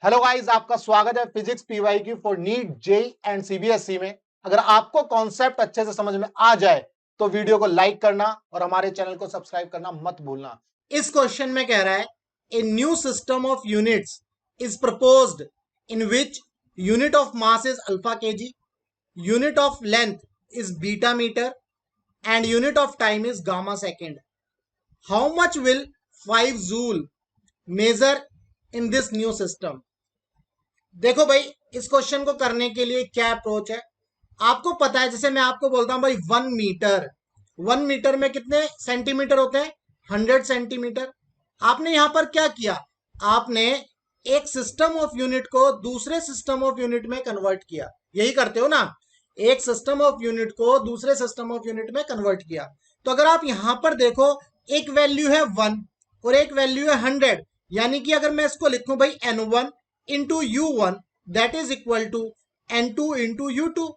Hello guys, आपका स्वागत है फिजिक्स पीवाई की for NEET JEE and CBSE में। अगर आपको कॉन्सेप्ट अच्छे से समझ में आ जाए तो वीडियो को लाइक करना और हमारे चैनल को सब्सक्राइब करना मत भूलना। इस क्वेश्चन में कह रहा है a new system of units is proposed in which unit of mass is alpha kg, unit of length is beta metre and unit of time is gamma second. How much will 5 joule measure in this new system. देखो भाई, इस question को करने के लिए क्या approach है आपको पता है। जैसे मैं आपको बोलता हूं भाई 1 मीटर में कितने सेंटीमीटर होते हैं? 100 सेंटीमीटर। आपने यहां पर क्या किया, आपने एक सिस्टम ऑफ यूनिट को दूसरे सिस्टम ऑफ यूनिट में कन्वर्ट किया। यही करते हो ना, एक सिस्टम ऑफ यूनिट को दूसरे सिस्टम ऑफ यूनिट में कन्वर्ट किया। तो अगर आप यहां पर देखो, एक वैल्यू है 1 और एक वैल्यू है 100, यानी कि अगर मैं इसको लिखूं भाई n1 into u1 that is equal to n2 into u2।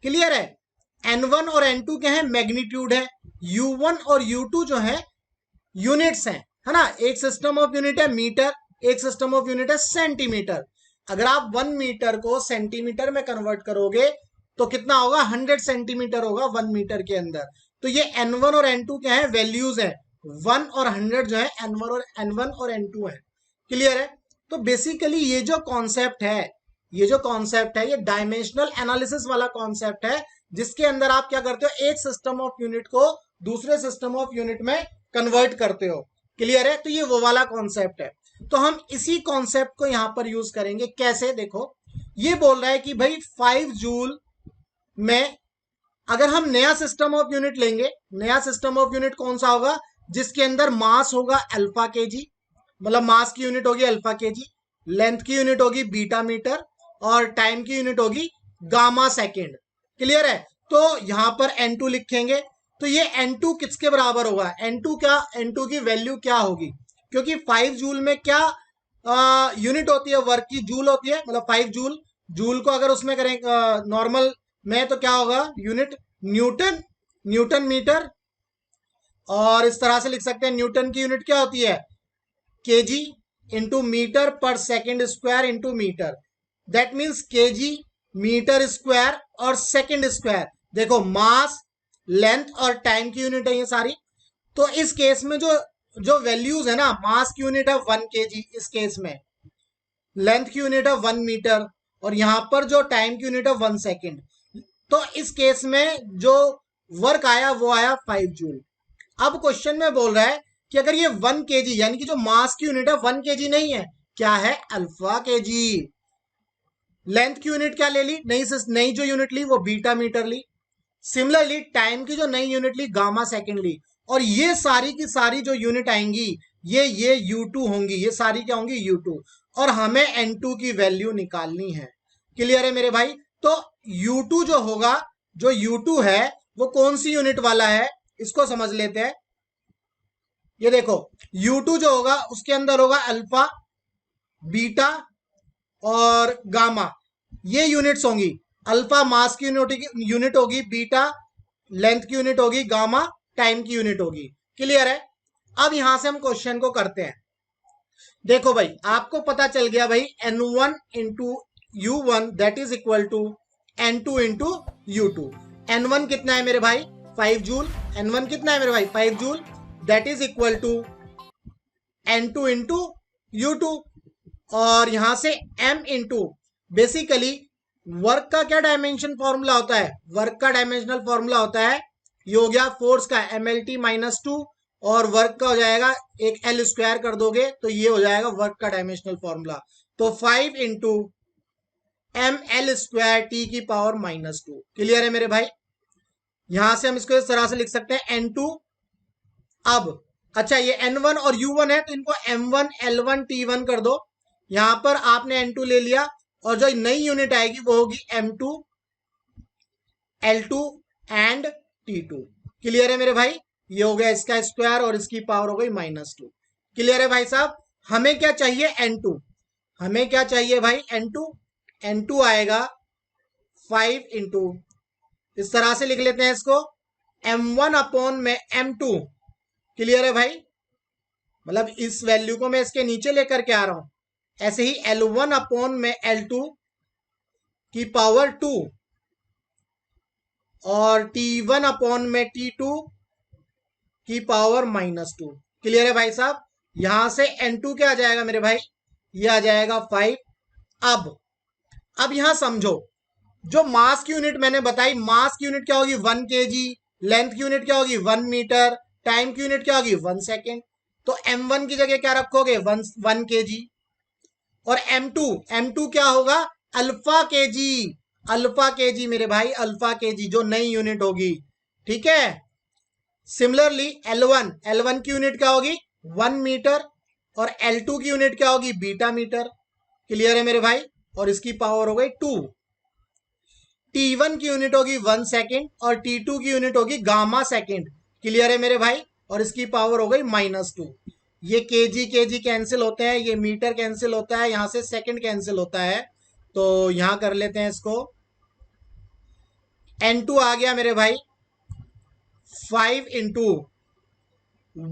Clear है? n1 और n2 क्या है? मैग्नीट्यूड है। u1 और u2 जो है यूनिट्स हैं, है ना। एक सिस्टम ऑफ यूनिट है मीटर, एक सिस्टम ऑफ यूनिट है सेंटीमीटर। अगर आप 1 मीटर को सेंटीमीटर में कन्वर्ट करोगे तो कितना होगा? 100 सेंटीमीटर होगा 1 मीटर के अंदर। तो ये n1 और n2 क्या है? वैल्यूज है। 1 और 100 जो है n1 और n2 है। क्लियर है? तो बेसिकली ये जो कॉन्सेप्ट है, ये डायमेंशनल एनालिसिस वाला कॉन्सेप्ट है, जिसके अंदर आप क्या करते हो, एक सिस्टम ऑफ यूनिट को दूसरे सिस्टम ऑफ यूनिट में कन्वर्ट करते हो। क्लियर है? तो ये वो वाला कॉन्सेप्ट है। तो हम इसी कॉन्सेप्ट को यहां पर यूज करेंगे। कैसे? देखो, ये बोल रहा है कि भाई 5 जूल में अगर हम नया सिस्टम ऑफ यूनिट लेंगे, नया सिस्टम ऑफ यूनिट कौन सा होगा? जिसके अंदर मास होगा अल्फा केजी, मतलब मास की यूनिट होगी अल्फा केजी, लेंथ की यूनिट होगी बीटा मीटर और टाइम की यूनिट होगी गामा सेकेंड। क्लियर है? तो यहां पर n2 लिखेंगे। तो ये n2 किसके बराबर होगा? n2 की वैल्यू क्या होगी? क्योंकि 5 जूल में क्या यूनिट होती है? वर्क की जूल होती है, मतलब 5 जूल। जूल को अगर उसमें करें नॉर्मल में तो क्या होगा? Unit newton, newton metre. और इस तरह से लिख सकते हैं, न्यूटन की यूनिट क्या होती है? Kg into metre per second square into metre. That means kg, metre square और सेकेंड स्क्वायर। देखो, मास, लेंथ और टाइम की यूनिट है ये सारी। तो इस केस में जो जो वैल्यूज है ना, मास की यूनिट है 1 केजी इस केस में, लेंथ की यूनिट है 1 मीटर और यहां पर जो टाइम की यूनिट है 1 सेकेंड। तो इस केस में जो वर्क आया वो आया 5 जूल। अब क्वेश्चन में बोल रहा है कि अगर ये 1 केजी, यानी कि जो मास की यूनिट है 1 केजी नहीं है, क्या है? Alpha KG. लेंथ की यूनिट क्या ले ली? नई जो यूनिट ली वो बीटा मीटर ली। सिमिलरली टाइम की जो नई यूनिट ली गामा सेकेंड ली। और ये सारी की सारी जो यूनिट आएंगी ये U2 होंगी। ये सारी क्या होंगी? U2। और हमें n2 की वैल्यू निकालनी है। क्लियर है मेरे भाई? तो U2 जो होगा, जो U2 है वो कौन सी यूनिट वाला है, इसको समझ लेते हैं। ये देखो, U2 जो होगा उसके अंदर होगा अल्फा, बीटा और गामा। ये यूनिट्स होंगी। अल्फा मास की यूनिट होगी, बीटा लेंथ की यूनिट होगी, गामा टाइम की यूनिट होगी। क्लियर है? अब यहां से हम क्वेश्चन को करते हैं। देखो भाई, आपको पता चल गया भाई n1 into u1 that is equal to n2 into u2। n1 कितना है मेरे भाई? 5 जूल। n1 कितना है मेरे भाई? 5 joule. That is equal to n2 into u2। और यहां से m इंटू, बेसिकली वर्क का क्या डायमेंशन फॉर्मूला होता है? वर्क का डायमेंशनल फॉर्मूला होता है, ये हो गया फोर्स का MLT-2, और वर्क का हो जाएगा एक L स्क्वायर कर दोगे तो ये हो जाएगा वर्क का डायमेंशनल फॉर्मूला। तो 5 इंटू ML स्क्वायर T की पावर -2। क्लियर है मेरे भाई? यहां से हम इसको इस तरह से लिख सकते हैं n2। अब अच्छा, ये n1 और u1 है तो इनको m1 l1 t1 कर दो। यहां पर आपने n2 ले लिया और जो नई यूनिट आएगी वो होगी m2 l2 and t2। Clear है मेरे भाई? ये हो गया इसका स्क्वायर और इसकी पावर हो गई -2। क्लियर है भाई साहब? हमें क्या चाहिए? n2। हमें क्या चाहिए भाई? n2। n2 आएगा 5 इंटू, इस तरह से लिख लेते हैं इसको, m1 अपॉन में m2। क्लियर है भाई? मतलब इस वैल्यू को मैं इसके नीचे लेकर के आ रहा हूं, ऐसे ही L1 अपॉन में L2 की पावर 2 और T1 अपॉन में T2 की पावर -2। क्लियर है भाई साहब? यहां से N2 क्या आ जाएगा मेरे भाई? ये आ जाएगा 5। अब यहां समझो, जो मास की यूनिट मैंने बताई, मास की यूनिट क्या होगी? 1 kg। लेंथ की यूनिट क्या होगी? 1 मीटर। टाइम की यूनिट क्या होगी? 1 सेकेंड। तो M1 की जगह क्या रखोगे? 1 kg। और M2 क्या होगा? Alpha KG. अल्फा केजी मेरे भाई, अल्फा केजी जो नई यूनिट होगी। ठीक है। सिमिलरली L1 की यूनिट क्या होगी? 1 मीटर। और L2 की यूनिट क्या होगी? Beta metre. क्लियर है मेरे भाई? और इसकी पावर हो गई 2। T1 की यूनिट होगी 1 सेकेंड और T2 की यूनिट होगी गामा सेकेंड। क्लियर है मेरे भाई? और इसकी पावर हो गई -2। ये केजी कैंसिल होते हैं, ये मीटर कैंसिल होता है, यहां से सेकेंड कैंसिल होता है। तो यहां कर लेते हैं इसको। N2 आ गया मेरे भाई 5 इंटू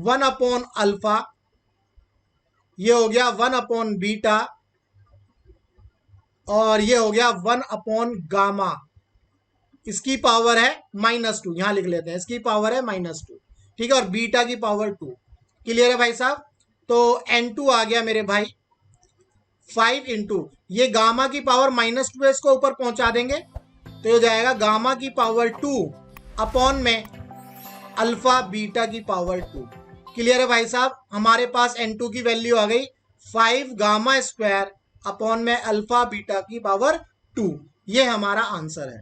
1 अपॉन अल्फा, ये हो गया 1 अपॉन बीटा, और ये हो गया 1 अपॉन गामा। इसकी पावर है -2, यहां लिख लेते हैं, इसकी पावर है -2। ठीक है। और बीटा की पावर 2। क्लियर है भाई साहब? तो N2 आ गया मेरे भाई 5 इंटू, ये गामा की पावर -2 है, इसको ऊपर पहुंचा देंगे तो ये जाएगा गामा की पावर 2 अपॉन में अल्फा बीटा की पावर 2। क्लियर है भाई साहब? हमारे पास N2 की वैल्यू आ गई 5 गामा स्क्वायर अपॉन में अल्फा बीटा की पावर 2। ये हमारा आंसर है।